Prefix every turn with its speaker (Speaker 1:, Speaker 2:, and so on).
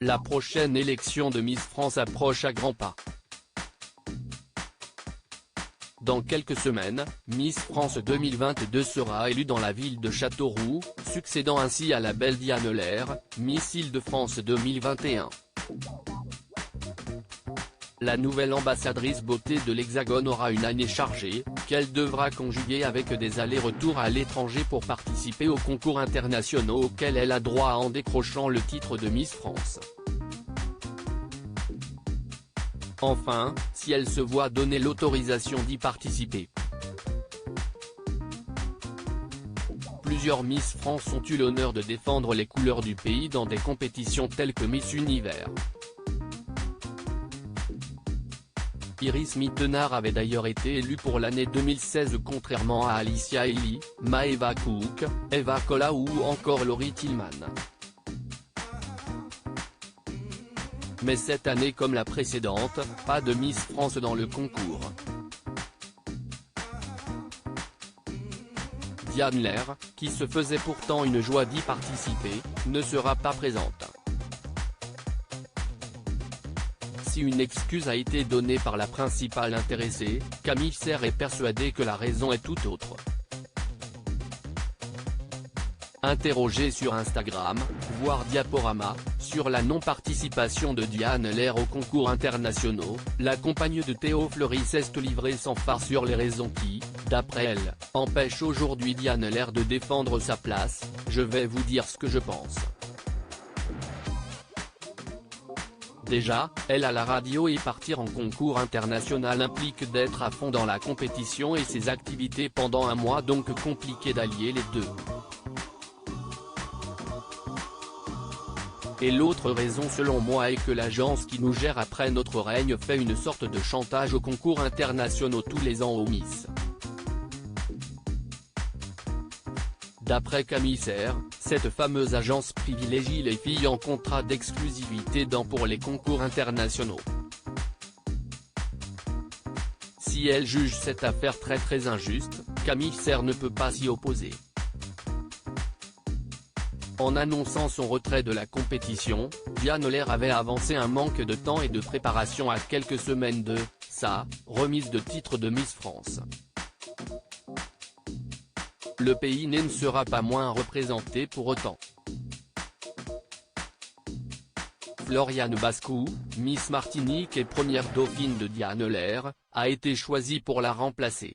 Speaker 1: La prochaine élection de Miss France approche à grands pas. Dans quelques semaines, Miss France 2022 sera élue dans la ville de Châteauroux, succédant ainsi à la belle Diane Lair, Miss Île-de-France 2021. La nouvelle ambassadrice beauté de l'Hexagone aura une année chargée, qu'elle devra conjuguer avec des allers-retours à l'étranger pour participer aux concours internationaux auxquels elle a droit en décrochant le titre de Miss France. Enfin, si elle se voit donner l'autorisation d'y participer. Plusieurs Miss France ont eu l'honneur de défendre les couleurs du pays dans des compétitions telles que Miss Univers. Iris Mittenard avait d'ailleurs été élue pour l'année 2016 contrairement à Alicia Elie, Maeva Cook, Eva Cola ou encore Laurie Tillman. Mais cette année comme la précédente, pas de Miss France dans le concours. Diane Lair, qui se faisait pourtant une joie d'y participer, ne sera pas présente. Si une excuse a été donnée par la principale intéressée, Camille Serre est persuadée que la raison est tout autre. Interrogée sur Instagram, voire Diaporama, sur la non-participation de Diane Lair aux concours internationaux, la compagne de Théo Fleury s'est livrée sans phare sur les raisons qui, d'après elle, empêchent aujourd'hui Diane Lair de défendre sa place. Je vais vous dire ce que je pense. Déjà, elle a la radio et partir en concours international implique d'être à fond dans la compétition et ses activités pendant un mois, donc compliqué d'allier les deux. Et l'autre raison selon moi est que l'agence qui nous gère après notre règne fait une sorte de chantage aux concours internationaux tous les ans aux Miss. D'après Camille Serre, cette fameuse agence privilégie les filles en contrat d'exclusivité pour les concours internationaux. Si elle juge cette affaire très injuste, Camille Serre ne peut pas s'y opposer. En annonçant son retrait de la compétition, Diane Lair avait avancé un manque de temps et de préparation à quelques semaines de sa remise de titre de Miss France. Le pays ne sera pas moins représenté pour autant. Floriane Bascou, Miss Martinique et première dauphine de Diane Lair, a été choisie pour la remplacer.